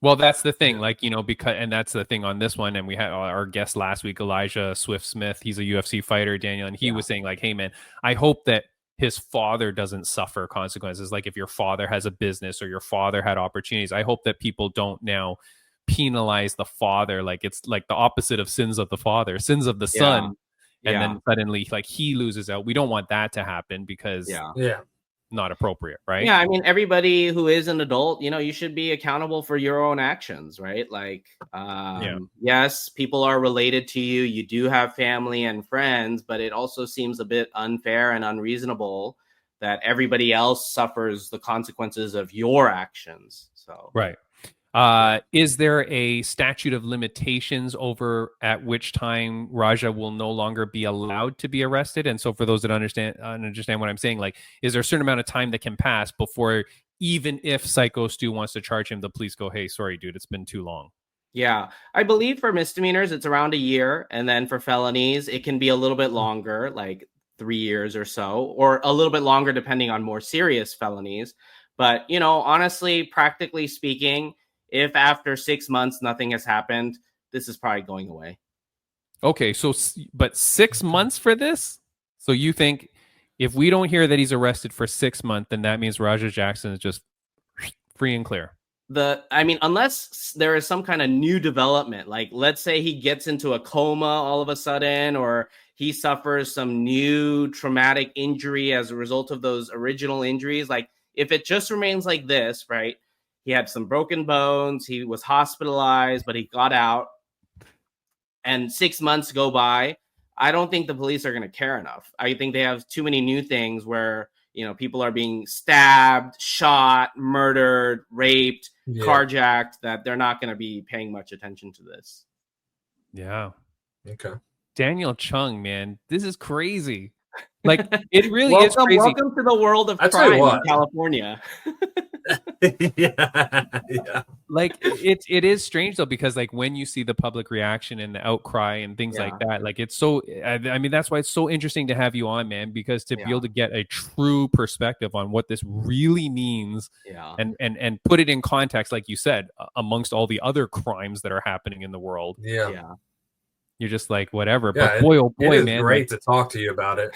Well, that's the thing, like, you know, and that's the thing on this one. And we had our guest last week, Elijah Swift-Smith. He's a UFC fighter, Daniel. And he was saying like, hey, man, I hope that his father doesn't suffer consequences. Like if your father has a business or your father had opportunities, I hope that people don't now penalize the father. Like it's like the opposite of sins of the father, sins of the son. And then suddenly like he loses out. We don't want that to happen because not appropriate, right? Yeah, I mean, everybody who is an adult, you know, you should be accountable for your own actions, right? Like, yes, people are related to you. You do have family and friends, but it also seems a bit unfair and unreasonable that everybody else suffers the consequences of your actions. So, right. Is there a statute of limitations over at which time Raja will no longer be allowed to be arrested? And so for those that understand what I'm saying, like, is there a certain amount of time that can pass before, even if Psycho Stu wants to charge him, the police go, hey, sorry, dude, it's been too long? Yeah, I believe for misdemeanors, it's around a year. And then for felonies, it can be a little bit longer, like 3 years or so, or a little bit longer depending on more serious felonies. But, honestly, practically speaking, if after 6 months nothing has happened, this is probably going away. Okay, but 6 months for this? So you think if we don't hear that he's arrested for 6 months, then that means Raja Jackson is just free and clear? Unless there is some kind of new development, like let's say he gets into a coma all of a sudden, or he suffers some new traumatic injury as a result of those original injuries. Like if it just remains like this, right? He had some broken bones. He was hospitalized, but he got out. And 6 months go by. I don't think the police are going to care enough. I think they have too many new things where, people are being stabbed, shot, murdered, raped, carjacked, that they're not going to be paying much attention to this. Yeah. Okay. Daniel Chung, man, this is crazy. Like, it really is crazy. Welcome to the world of crime in California. yeah. Like it is strange though, because like when you see the public reaction and the outcry and things like that, like it's so, I mean, that's why it's so interesting to have you on, man, because to be able to get a true perspective on what this really means and put it in context, like you said, amongst all the other crimes that are happening in the world. Yeah. You're just like, whatever. Yeah, but boy, oh boy, it is man. great to talk to you about it.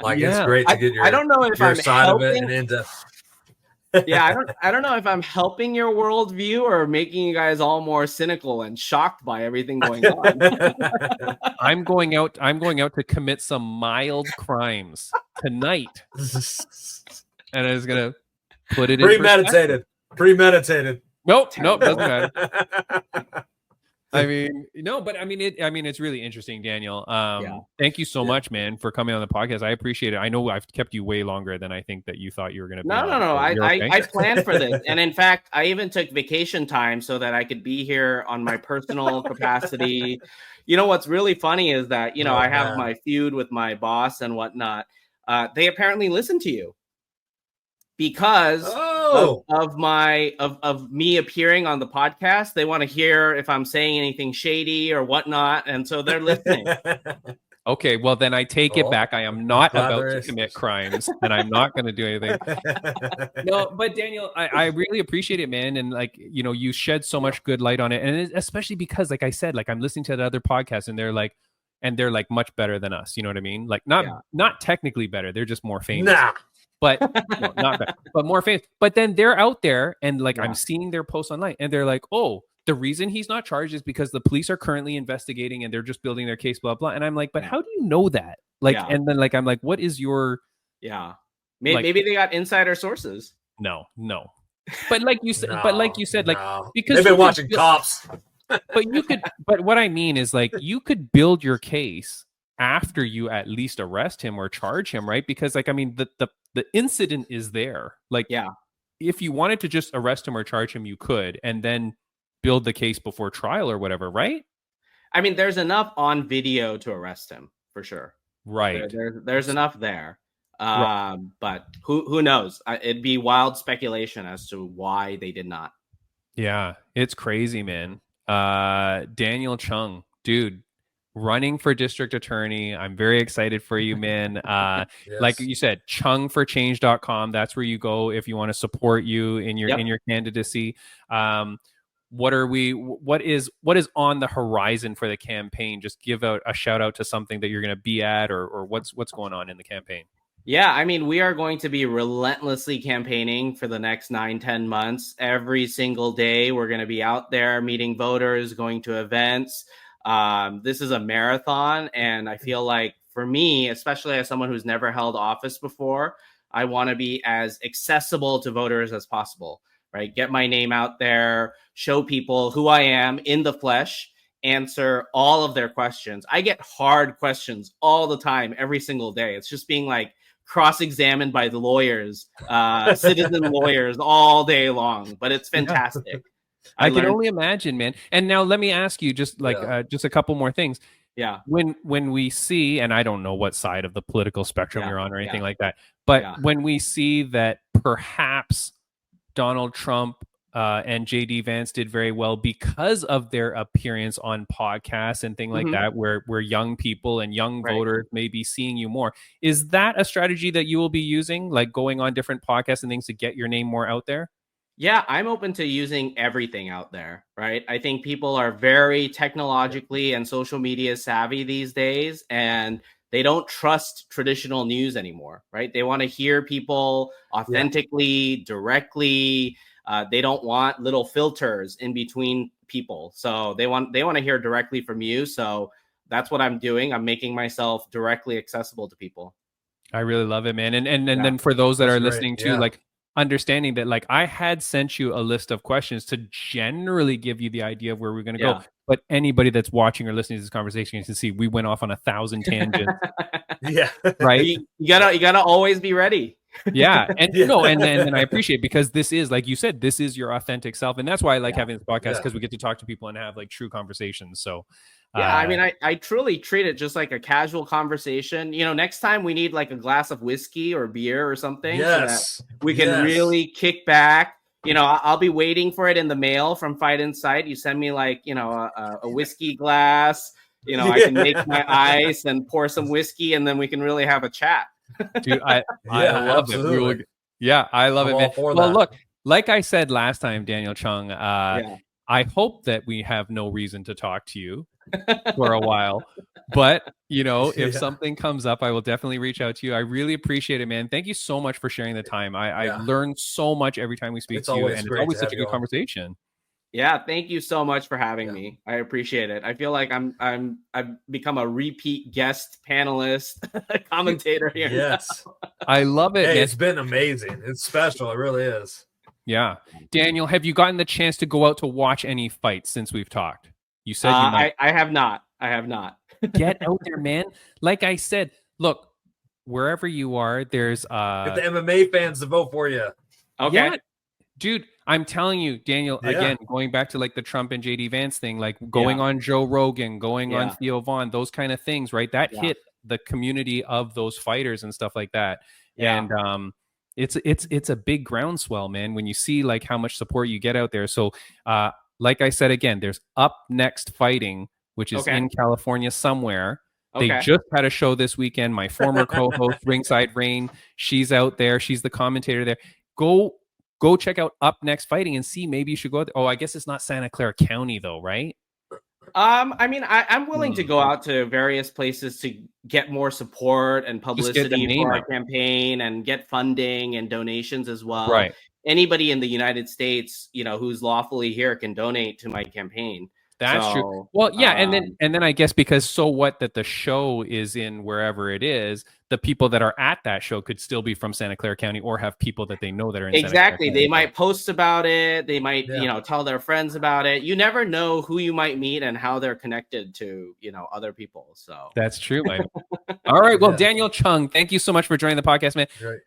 Like, it's great to get your, I don't know if your I'm side helping. of it and into. I don't know if I'm helping your worldview or making you guys all more cynical and shocked by everything going on. I'm going out to commit some mild crimes tonight. And I was gonna put it in premeditated. Nope, doesn't matter. I mean, no, but I mean, it's really interesting, Daniel. Thank you so much, man, for coming on the podcast. I appreciate it. I know I've kept you way longer than I think that you thought you were going to be. No. I planned for this. And in fact, I even took vacation time so that I could be here on my personal capacity. What's really funny is that, I have my feud with my boss and whatnot. They apparently listen to you. Because of me appearing on the podcast, they want to hear if I'm saying anything shady or whatnot, and so they're listening. Okay, well then I take it back. I am not about to commit crimes, and I'm not going to do anything. No, but Daniel, I really appreciate it, man, and like you shed so much good light on it, and especially because, like I said, like I'm listening to the other podcasts, and they're like much better than us. You know what I mean? Like not technically better. They're just more famous. Nah. But no, not bad, but more famous. But then they're out there and like I'm seeing their posts online and they're like, oh, the reason he's not charged is because the police are currently investigating and they're just building their case, blah, blah. And I'm like, but how do you know that? Like, and then like, I'm like, what is your... Maybe they got insider sources. No. But like you said, because they've been watching Cops. But what I mean is like, you could build your case after you at least arrest him or charge him, right? Because like, I mean, the incident is there. Like, if you wanted to just arrest him or charge him, you could, and then build the case before trial or whatever, right? I mean, there's enough on video to arrest him for sure. Right. There's enough there. But who knows? It'd be wild speculation as to why they did not. Yeah, it's crazy, man. Daniel Chung, dude, running for district attorney. I'm very excited for you, man. Yes. Like you said, chungforchange.com. That's where you go if you want to support you in your candidacy. What is on the horizon for the campaign? Just give out a shout out to something that you're going to be at or what's going on in the campaign. Yeah, I mean, we are going to be relentlessly campaigning for the next 9-10 months. Every single day, we're going to be out there meeting voters, going to events. This is a marathon, and I feel like for me, especially as someone who's never held office before, I want to be as accessible to voters as possible, right? Get my name out there, show people who I am in the flesh, answer all of their questions. I get hard questions all the time, every single day. It's just being like cross-examined by the lawyers, citizen lawyers all day long, but it's fantastic. I can only imagine, man. And now let me ask you just just a couple more things. Yeah. When we see, and I don't know what side of the political spectrum you're on or anything like that, but when we see that perhaps Donald Trump and JD Vance did very well because of their appearance on podcasts and things like that, where young people and young voters may be seeing you more. Is that a strategy that you will be using, like going on different podcasts and things to get your name more out there? Yeah, I'm open to using everything out there, right? I think people are very technologically and social media savvy these days, and they don't trust traditional news anymore, right? They want to hear people authentically, directly. They don't want little filters in between people. So they want to hear directly from you. So that's what I'm doing. I'm making myself directly accessible to people. I really love it, man. And then for those that are listening too, like understanding that, like, I had sent you a list of questions to generally give you the idea of where we're going to go. But anybody that's watching or listening to this conversation, you can see we went off on 1,000 tangents. Right. You gotta always be ready. Yeah. And and I appreciate, because this is, like you said, this is your authentic self. And that's why I like having this podcast, because we get to talk to people and have like true conversations. So I mean, I truly treat it just like a casual conversation. You know, next time we need like a glass of whiskey or beer or something, so that we can really kick back. You know, I'll be waiting for it in the mail from Fight Insight. You send me like, you know, a whiskey glass. You know, I can make my ice and pour some whiskey, and then we can really have a chat. Dude, I love it. I love it, man. Well, look, like I said last time, Daniel Chung, I hope that we have no reason to talk to you for a while, but you know, if something comes up, I will definitely reach out to you. I really appreciate it, man. Thank you so much for sharing the time. I learn so much every time we speak to you, and it's always such a good conversation. Yeah, thank you so much for having me. I appreciate it. I feel like I've become a repeat guest panelist, commentator here. Yes, I love it. Hey, it's been amazing. It's special. It really is. Yeah, Daniel, have you gotten the chance to go out to watch any fights since we've talked? You said you might. I have not. I have not. Get out there, man. Like I said, look, wherever you are, there's get the MMA fans to vote for you. Okay. Yeah, dude, I'm telling you, Daniel, again, going back to like the Trump and JD Vance thing, like going on Joe Rogan, going on Theo Vaughn, those kind of things, right? That hit the community of those fighters and stuff like that. And it's a big groundswell, man, when you see like how much support you get out there. So like I said, again, there's Up Next Fighting, which is in California somewhere. They just had a show this weekend. My former co-host, Ringside Rain, she's out there. She's the commentator there. Go check out Up Next Fighting and see, maybe you should go there. Oh, I guess it's not Santa Clara County though, right? I mean, I'm willing to go out to various places to get more support and publicity for our campaign, and get funding and donations as well. Right. Anybody in the United States, you know, who's lawfully here can donate to my campaign. That's true. Well, yeah, and then I guess, because so what that the show is in wherever it is, the people that are at that show could still be from Santa Clara County or have people that they know that are in Santa Clara County. They might post about it. They might, you know, tell their friends about it. You never know who you might meet and how they're connected to, you know, other people. So that's true, man. All right. Well, Daniel Chung, thank you so much for joining the podcast, man. Great.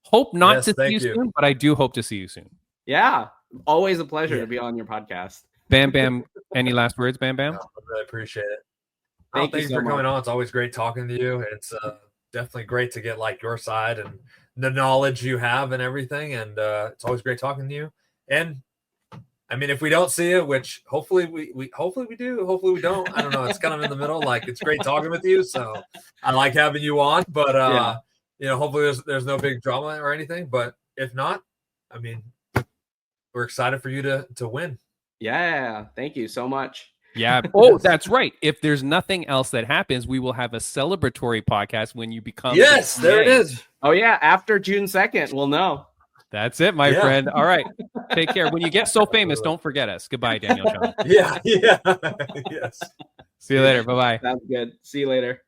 Hope not to see you soon, but I do hope to see you soon. Yeah. Always a pleasure to be on your podcast. Bam Bam, any last words, Bam Bam? No, I really appreciate it. Thank you for coming on. It's always great talking to you. It's definitely great to get like your side and the knowledge you have and everything. And it's always great talking to you. And I mean, if we don't see you, which hopefully we hopefully we do, hopefully we don't. I don't know. It's kind of in the middle. Like, it's great talking with you. So I like having you on. But you know, hopefully there's no big drama or anything. But if not, I mean, we're excited for you to win. Yeah, thank you so much. Yeah. Oh, that's right. If there's nothing else that happens, we will have a celebratory podcast when you become. Yes, there it is. Oh yeah, after June 2nd, we'll know. That's it, my friend. All right. Take care. When you get so famous, don't forget us. Goodbye, Daniel Chung. Yeah. Yes. See you later. Bye-bye. Sounds good. See you later.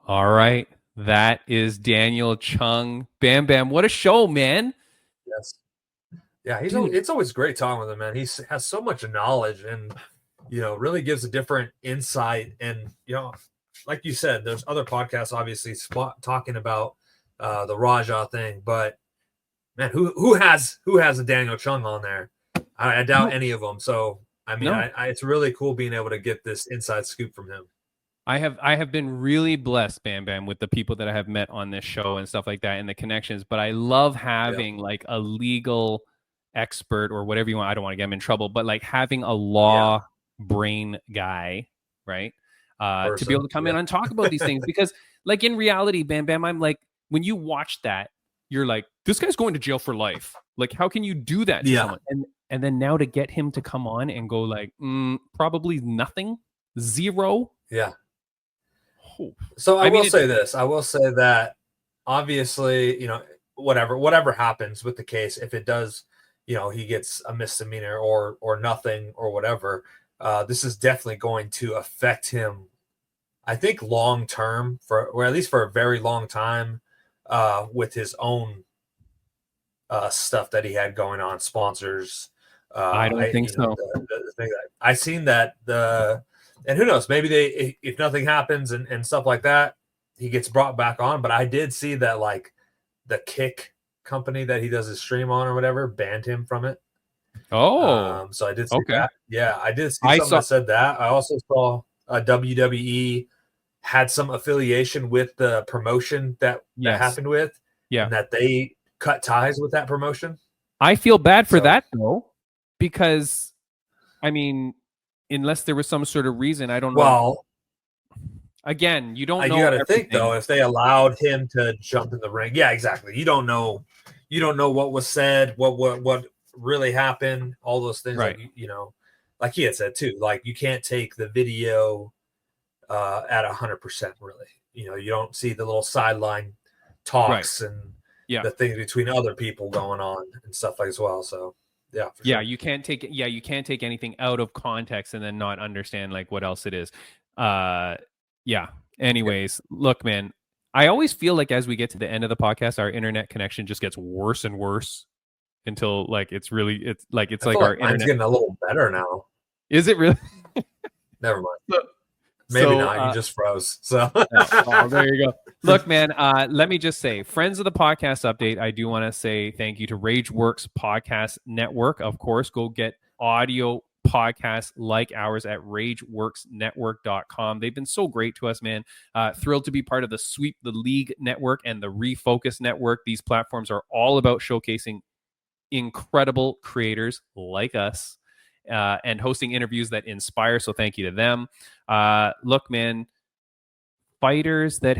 All right. That is Daniel Chung. Bam Bam. What a show, man. Yes. Yeah, it's always great talking with him, man. He has so much knowledge, and you know, really gives a different insight. And you know, like you said, there's other podcasts obviously talking about the Raja thing, but man, who has a Daniel Chung on there? I doubt any of them. So I mean, No. it's really cool being able to get this inside scoop from him. I have been really blessed, Bam Bam, with the people that I have met on this show and stuff like that and the connections. But I love having like a legal expert or whatever you want. I don't want to get him in trouble, but like having a law brain guy, right? To be able to come in and talk about these things. Because like in reality, Bam Bam, I'm like, when you watch that, you're like, this guy's going to jail for life. Like, how can you do that to someone? And then now to get him to come on and go like, probably nothing, zero. Yeah. So I will say this. I will say that obviously, you know, whatever happens with the case, if it does, you know, he gets a misdemeanor or nothing or whatever, this is definitely going to affect him, I think, long term, or at least for a very long time, with his own stuff that he had going on, sponsors. I don't think so. The thing that I seen that and who knows, maybe if nothing happens and stuff like that, he gets brought back on. But I did see that like the Kick company that he does his stream on or whatever banned him from it. Oh, so I did see that. Yeah, I did see something that said that. I also saw WWE had some affiliation with the promotion that happened with, and that they cut ties with that promotion. I feel bad for that though, because I mean, unless there was some sort of reason, I don't know. Well, again, you don't know. You got to think though, if they allowed him to jump in the ring, yeah, exactly. You don't know what was said, what really happened, all those things. Right. Like, you know, like he had said too. Like you can't take the video at 100%. Really, you know, you don't see the little sideline talks and the things between other people going on and stuff like as well. So. Yeah. Yeah. Sure. You can't take anything out of context and then not understand like what else it is. Yeah. Anyways, look, man, I always feel like as we get to the end of the podcast, our internet connection just gets worse and worse until like it's like our internet getting a little better now. Is it really? Never mind. Maybe not. You just froze. So there you go. Look, man, let me just say, friends of the podcast update, I do want to say thank you to RageWorks Podcast Network. Of course, go get audio podcasts like ours at rageworksnetwork.com. They've been so great to us, man. Thrilled to be part of the Sweep the League network and the Refocused network. These platforms are all about showcasing incredible creators like us. And hosting interviews that inspire. So thank you to them. Look, man, fighters that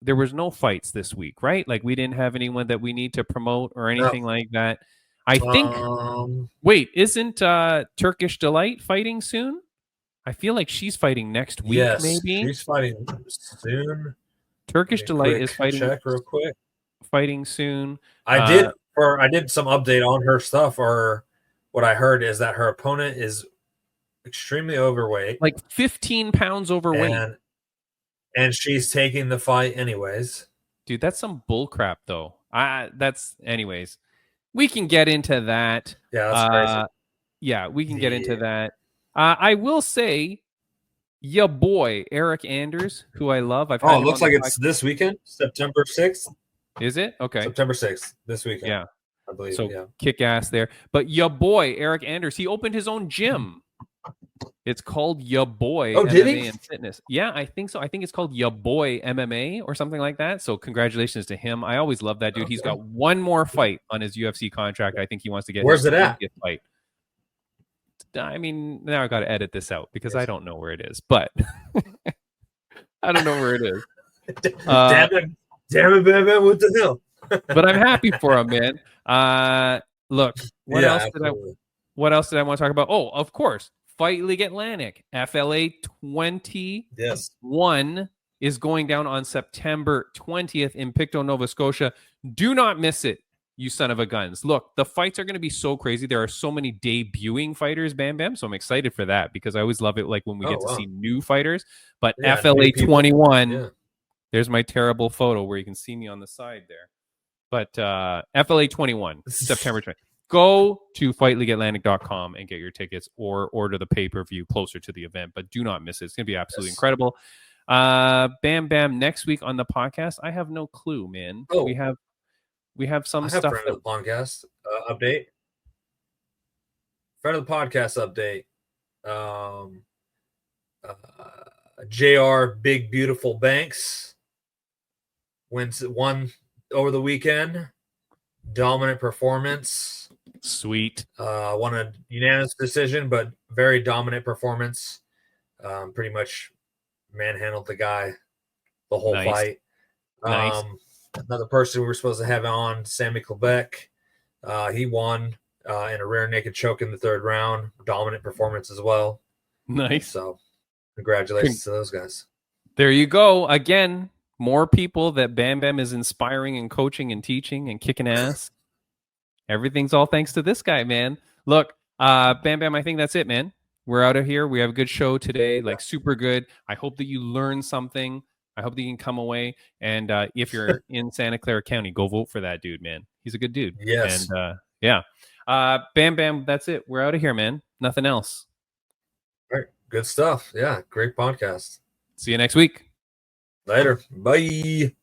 there was no fights this week, right? Like we didn't have anyone that we need to promote or anything like that. I think, wait, isn't Turkish Delight fighting soon? I feel like she's fighting next week, maybe. She's fighting soon. Turkish Delight is fighting. Check real quick. Fighting soon. I did some update on her stuff, or what I heard is that her opponent is extremely overweight. Like 15 pounds overweight. And she's taking the fight anyways. Dude, that's some bull crap, though. Anyways. We can get into that. Yeah, that's crazy. Yeah, we can get into that. I will say, your boy, Eric Anders, who I love. It looks like it's this weekend, September 6th. Is it? Okay. September 6th, this weekend. Yeah. I believe, so kick ass there. But your boy, Eric Anders, he opened his own gym. It's called Your Boy MMA and Fitness. Yeah, I think so. I think it's called Your Boy MMA or something like that. So congratulations to him. I always love that dude. Okay. He's got one more fight on his UFC contract. I think he wants to get. Where's it at? Fight. I mean, now I got to edit this out because I don't know where it is. But I don't know where it is. Damn it, man! What the hell? But I'm happy for him, man. Look, what else did I want to talk about? Oh, of course. Fight League Atlantic, FLA 21 is going down on September 20th in Pictou, Nova Scotia. Do not miss it, you son of a guns. Look, the fights are going to be so crazy. There are so many debuting fighters, Bam Bam. So I'm excited for that because I always love it like when we get to see new fighters. But FLA 21, there's my terrible photo where you can see me on the side there. But FLA 21, September 20th. Go to fightleagueatlantic.com and get your tickets or order the pay-per-view closer to the event, but do not miss it. It's going to be absolutely incredible. Bam Bam next week on the podcast. I have no clue, man. Oh. We have some I have stuff. friend of the podcast update. Friend of the podcast update. JR Big Beautiful Banks won over the weekend. Dominant performance. Sweet. Won a unanimous decision, but very dominant performance. Pretty much manhandled the guy the whole fight. Nice. Another person we were supposed to have on, Sammy Quebec. He won in a rear naked choke in the third round. Dominant performance as well. Nice. So congratulations to those guys. There you go. Again, more people that Bam Bam is inspiring and coaching and teaching and kicking ass. Everything's all thanks to this guy, man. Look, Bam Bam, I think that's it, man. We're out of here. We have a good show today, like super good. I hope that you learned something. I hope that you can come away. And if you're in Santa Clara County, go vote for that dude, man. He's a good dude. Yes. And yeah. Bam Bam, that's it. We're out of here, man. Nothing else. All right. Good stuff. Yeah. Great podcast. See you next week. Later. Bye.